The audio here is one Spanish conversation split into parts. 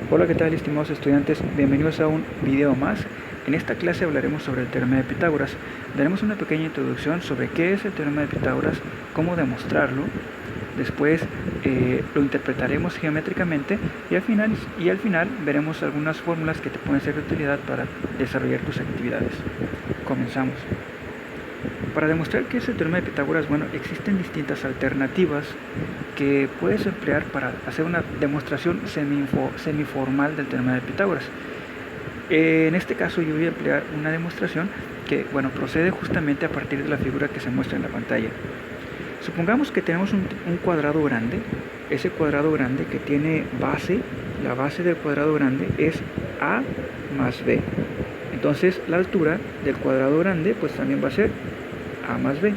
Hola, ¿qué tal, estimados estudiantes? Bienvenidos a un video más. En esta clase hablaremos sobre el teorema de Pitágoras. Daremos una pequeña introducción sobre qué es el teorema de Pitágoras, cómo demostrarlo. Después lo interpretaremos geométricamente y al final veremos algunas fórmulas que te pueden ser de utilidad para desarrollar tus actividades. Comenzamos. Para demostrar qué es el teorema de Pitágoras, existen distintas alternativas que puedes emplear para hacer una demostración semiformal del teorema de Pitágoras. En este caso yo voy a emplear una demostración que procede justamente a partir de la figura que se muestra en la pantalla. Supongamos que tenemos un cuadrado grande. Ese cuadrado grande que tiene base, la base del cuadrado grande es a más b. Entonces la altura del cuadrado grande pues también va a ser a más b.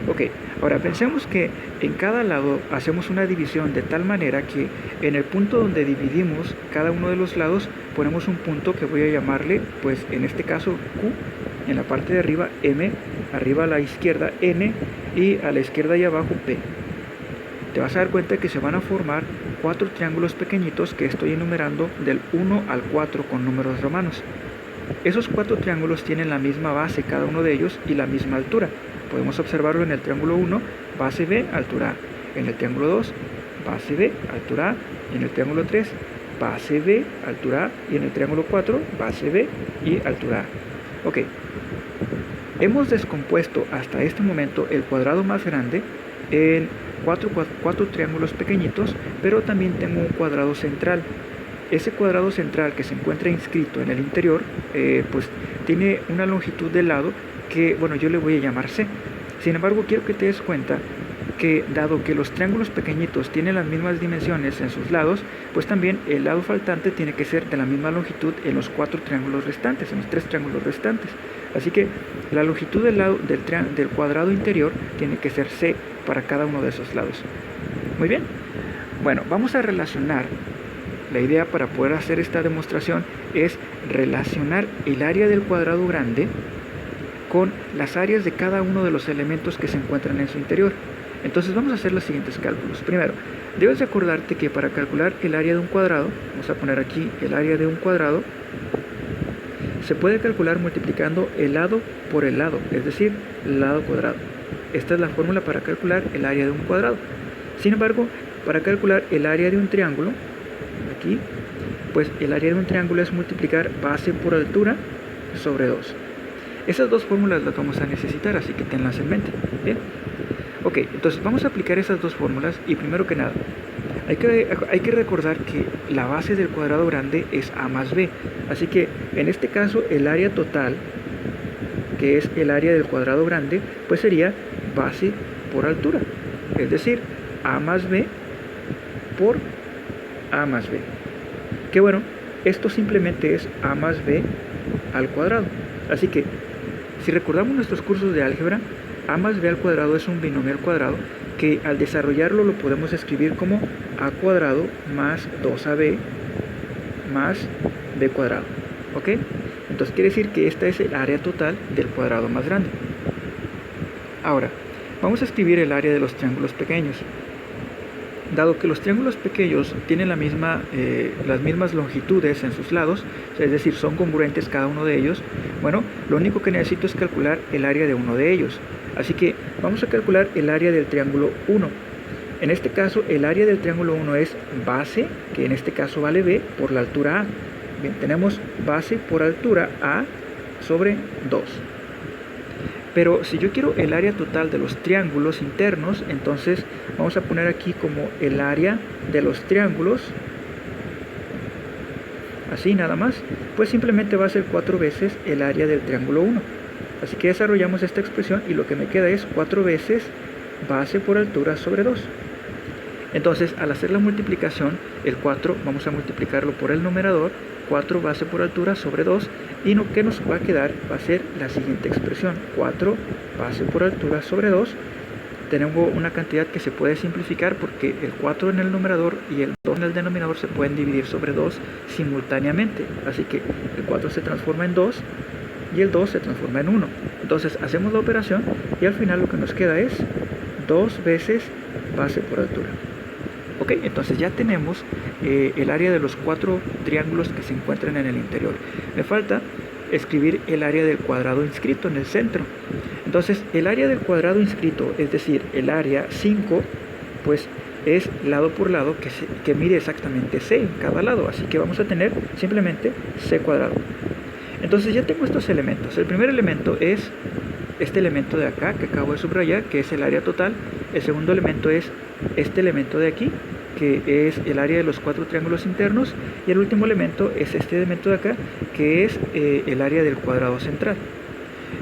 Ok, ahora pensemos que en cada lado hacemos una división de tal manera que en el punto donde dividimos cada uno de los lados ponemos un punto que voy a llamarle, pues en este caso Q, en la parte de arriba M, arriba a la izquierda N y a la izquierda y abajo P. Te vas a dar cuenta que se van a formar 4 triángulos pequeñitos que estoy enumerando del 1 al 4 con números romanos. Esos 4 triángulos tienen la misma base cada uno de ellos y la misma altura. Podemos observarlo en el triángulo 1, base B, altura A. En el triángulo 2, base B, altura A. Y en el triángulo 3, base B, altura A. Y en el triángulo 4, base B y altura A. Ok. Hemos descompuesto hasta este momento el cuadrado más grande en 4 triángulos pequeñitos, pero también tengo un cuadrado central. Ese cuadrado central que se encuentra inscrito en el interior, pues tiene una longitud de lado que, yo le voy a llamar C. Sin embargo, quiero que te des cuenta que dado que los triángulos pequeñitos tienen las mismas dimensiones en sus lados, pues también el lado faltante tiene que ser de la misma longitud en los 4 triángulos restantes, en los 3 triángulos restantes. Así que la longitud del lado del cuadrado interior tiene que ser C para cada uno de esos lados. Muy bien. Bueno, vamos a relacionar. La idea para poder hacer esta demostración es relacionar el área del cuadrado grande con las áreas de cada uno de los elementos que se encuentran en su interior. Entonces vamos a hacer los siguientes cálculos. Primero, debes de acordarte que para calcular el área de un cuadrado, vamos a poner aquí el área de un cuadrado, se puede calcular multiplicando el lado por el lado, es decir, el lado cuadrado. Esta es la fórmula para calcular el área de un cuadrado. Sin embargo, para calcular el área de un triángulo, aquí, pues el área de un triángulo es multiplicar base por altura sobre 2. Esas dos fórmulas las vamos a necesitar, así que tenlas en mente. Bien. Ok, entonces vamos a aplicar esas dos fórmulas y primero que nada, hay que recordar que la base del cuadrado grande es a más b. Así que en este caso el área total, que es el área del cuadrado grande, pues sería base por altura. Es decir, a más b por a más b. Que esto simplemente es a más b al cuadrado. Así que, si recordamos nuestros cursos de álgebra, a más b al cuadrado es un binomio al cuadrado que al desarrollarlo lo podemos escribir como a cuadrado más 2ab más b cuadrado. ¿Ok? Entonces quiere decir que esta es el área total del cuadrado más grande. Ahora, vamos a escribir el área de los triángulos pequeños. Dado que los triángulos pequeños tienen las mismas longitudes en sus lados, es decir, son congruentes cada uno de ellos, lo único que necesito es calcular el área de uno de ellos. Así que vamos a calcular el área del triángulo 1. En este caso, el área del triángulo 1 es base, que en este caso vale b, por la altura a. Bien, tenemos base por altura a sobre 2. Pero si yo quiero el área total de los triángulos internos, entonces vamos a poner aquí como el área de los triángulos, así nada más, pues simplemente va a ser 4 veces el área del triángulo 1. Así que desarrollamos esta expresión y lo que me queda es 4 veces base por altura sobre 2. Entonces, al hacer la multiplicación, el 4 vamos a multiplicarlo por el numerador, 4 base por altura sobre 2, y lo que nos va a quedar va a ser la siguiente expresión, 4 base por altura sobre 2. Tenemos una cantidad que se puede simplificar porque el 4 en el numerador y el 2 en el denominador se pueden dividir sobre 2 simultáneamente. Así que el 4 se transforma en 2 y el 2 se transforma en 1. Entonces hacemos la operación y al final lo que nos queda es 2 veces base por altura. Ok, entonces ya tenemos el área de los 4 triángulos que se encuentran en el interior. Me falta escribir el área del cuadrado inscrito en el centro. Entonces el área del cuadrado inscrito, es decir, el área 5, pues es lado por lado que mide exactamente c en cada lado. Así que vamos a tener simplemente c cuadrado. Entonces ya tengo estos elementos. El primer elemento es este elemento de acá que acabo de subrayar, que es el área total. El segundo elemento es este elemento de aquí, que es el área de los 4 triángulos internos. Y el último elemento es este elemento de acá, que es el área del cuadrado central.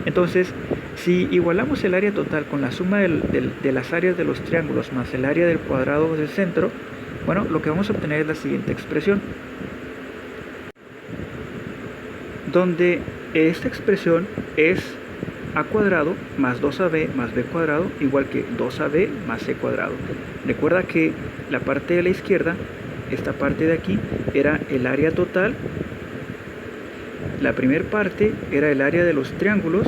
Entonces, si igualamos el área total con la suma de las áreas de los triángulos más el área del cuadrado del centro, bueno, lo que vamos a obtener es la siguiente expresión, donde esta expresión es a cuadrado más 2ab más b cuadrado igual que 2ab más c cuadrado. Recuerda que la parte de la izquierda, esta parte de aquí, era el área total. La primera parte era el área de los triángulos,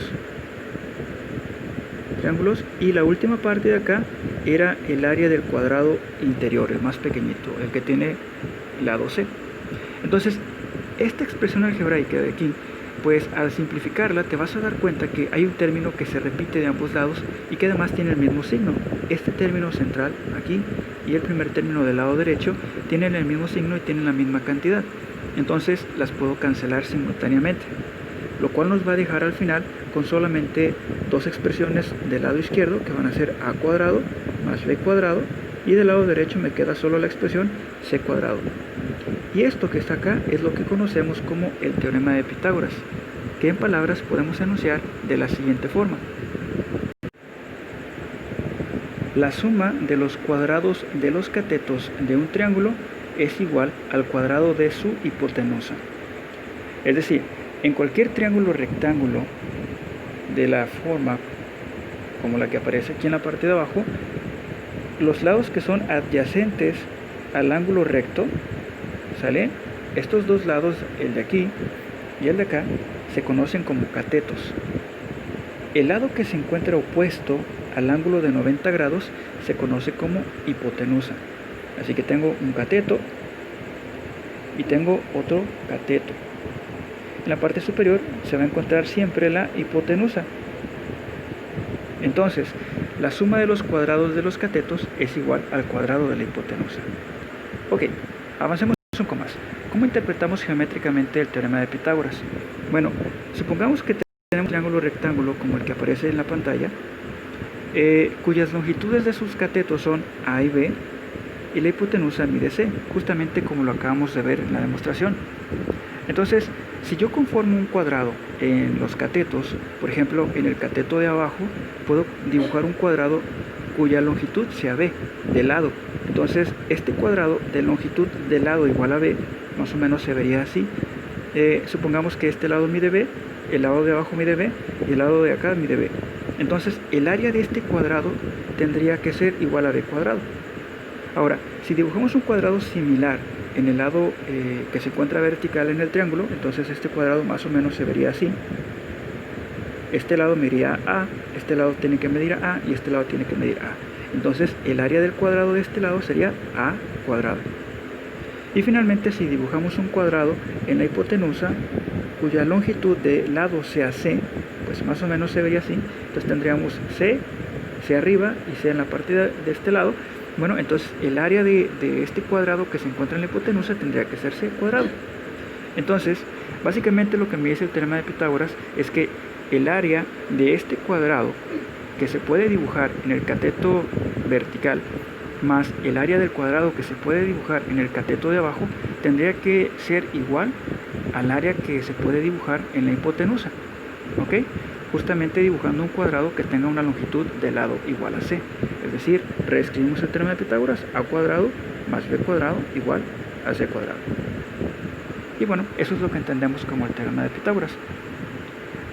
y la última parte de acá era el área del cuadrado interior, el más pequeñito, el que tiene lado c. Entonces, esta expresión algebraica de aquí, pues al simplificarla te vas a dar cuenta que hay un término que se repite de ambos lados y que además tiene el mismo signo. Este término central aquí y el primer término del lado derecho tienen el mismo signo y tienen la misma cantidad. Entonces las puedo cancelar simultáneamente, lo cual nos va a dejar al final con solamente dos expresiones del lado izquierdo, que van a ser a cuadrado más b cuadrado, y del lado derecho me queda solo la expresión c cuadrado. Y esto que está acá es lo que conocemos como el teorema de Pitágoras, que en palabras podemos enunciar de la siguiente forma: la suma de los cuadrados de los catetos de un triángulo es igual al cuadrado de su hipotenusa. Es decir, en cualquier triángulo rectángulo de la forma como la que aparece aquí en la parte de abajo, los lados que son adyacentes al ángulo recto, ¿sale? Estos dos lados, el de aquí y el de acá, se conocen como catetos. El lado que se encuentra opuesto al ángulo de 90 grados se conoce como hipotenusa. Así que tengo un cateto y tengo otro cateto. En la parte superior se va a encontrar siempre la hipotenusa. Entonces, la suma de los cuadrados de los catetos es igual al cuadrado de la hipotenusa. Ok, avancemos un poco más. ¿Cómo interpretamos geométricamente el teorema de Pitágoras? Bueno, supongamos que tenemos un triángulo rectángulo como el que aparece en la pantalla, cuyas longitudes de sus catetos son A y B, y la hipotenusa mide C, justamente como lo acabamos de ver en la demostración. Entonces, si yo conformo un cuadrado en los catetos, por ejemplo, en el cateto de abajo, puedo dibujar un cuadrado cuya longitud sea B, de lado. Entonces, este cuadrado de longitud de lado igual a B, más o menos se vería así. Supongamos que este lado mide B, el lado de abajo mide B y el lado de acá mide B. Entonces, el área de este cuadrado tendría que ser igual a B cuadrado. Ahora, si dibujamos un cuadrado similar en el lado que se encuentra vertical en el triángulo, entonces este cuadrado más o menos se vería así. Este lado mediría A, este lado tiene que medir A y este lado tiene que medir A. Entonces el área del cuadrado de este lado sería A cuadrado. Y finalmente, si dibujamos un cuadrado en la hipotenusa cuya longitud de lado sea C, pues más o menos se vería así. Entonces tendríamos C arriba y C en la parte de este lado. Bueno, entonces el área de este cuadrado que se encuentra en la hipotenusa tendría que ser C cuadrado. Entonces, básicamente lo que me dice el teorema de Pitágoras es que el área de este cuadrado que se puede dibujar en el cateto vertical más el área del cuadrado que se puede dibujar en el cateto de abajo tendría que ser igual al área que se puede dibujar en la hipotenusa. ¿Ok? Justamente dibujando un cuadrado que tenga una longitud de lado igual a C. Es decir, reescribimos el teorema de Pitágoras: A cuadrado más B cuadrado igual a C cuadrado. Y bueno, eso es lo que entendemos como el teorema de Pitágoras.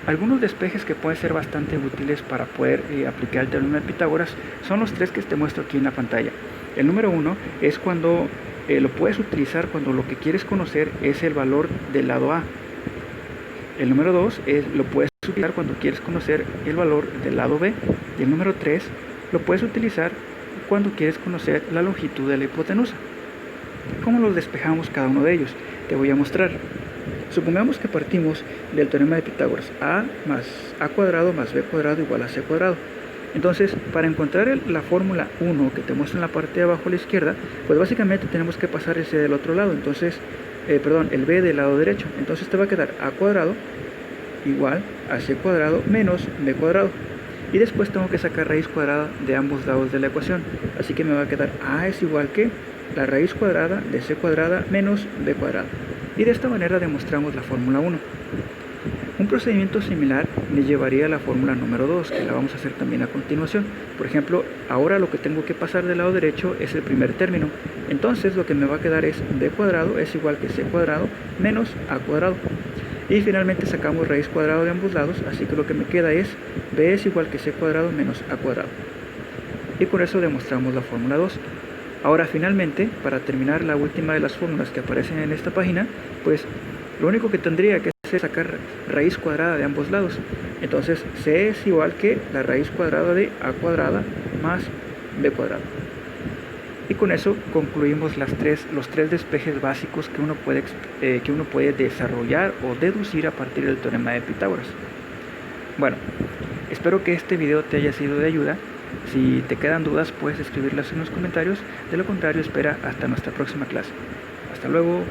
Algunos despejes que pueden ser bastante útiles para poder aplicar el teorema de Pitágoras son los tres que te muestro aquí en la pantalla. El número 1 es cuando lo puedes utilizar cuando lo que quieres conocer es el valor del lado A. El número 2 lo puedes utilizar cuando quieres conocer el valor del lado B. Y el número 3 lo puedes utilizar cuando quieres conocer la longitud de la hipotenusa. ¿Cómo los despejamos cada uno de ellos? Te voy a mostrar. Supongamos que partimos del teorema de Pitágoras, a más a cuadrado más b cuadrado igual a c cuadrado. Entonces, para encontrar la fórmula 1 que te muestra en la parte de abajo a la izquierda, pues básicamente tenemos que pasar el c del otro lado, entonces, el b del lado derecho. Entonces te va a quedar a cuadrado igual a c cuadrado menos b cuadrado. Y después tengo que sacar raíz cuadrada de ambos lados de la ecuación. Así que me va a quedar a es igual que la raíz cuadrada de c cuadrada menos b cuadrado. Y de esta manera demostramos la fórmula 1. Un procedimiento similar me llevaría a la fórmula número 2, que la vamos a hacer también a continuación. Por ejemplo, ahora lo que tengo que pasar del lado derecho es el primer término. Entonces lo que me va a quedar es b cuadrado es igual que c cuadrado menos a cuadrado. Y finalmente sacamos raíz cuadrada de ambos lados, así que lo que me queda es b es igual que c cuadrado menos a cuadrado. Y con eso demostramos la fórmula 2. Ahora finalmente, para terminar la última de las fórmulas que aparecen en esta página, pues lo único que tendría que hacer es sacar raíz cuadrada de ambos lados. Entonces c es igual que la raíz cuadrada de a cuadrada más b cuadrado. Y con eso concluimos los tres despejes básicos que uno puede desarrollar o deducir a partir del teorema de Pitágoras. Bueno, espero que este video te haya sido de ayuda. Si te quedan dudas, puedes escribirlas en los comentarios. De lo contrario, espera hasta nuestra próxima clase. Hasta luego.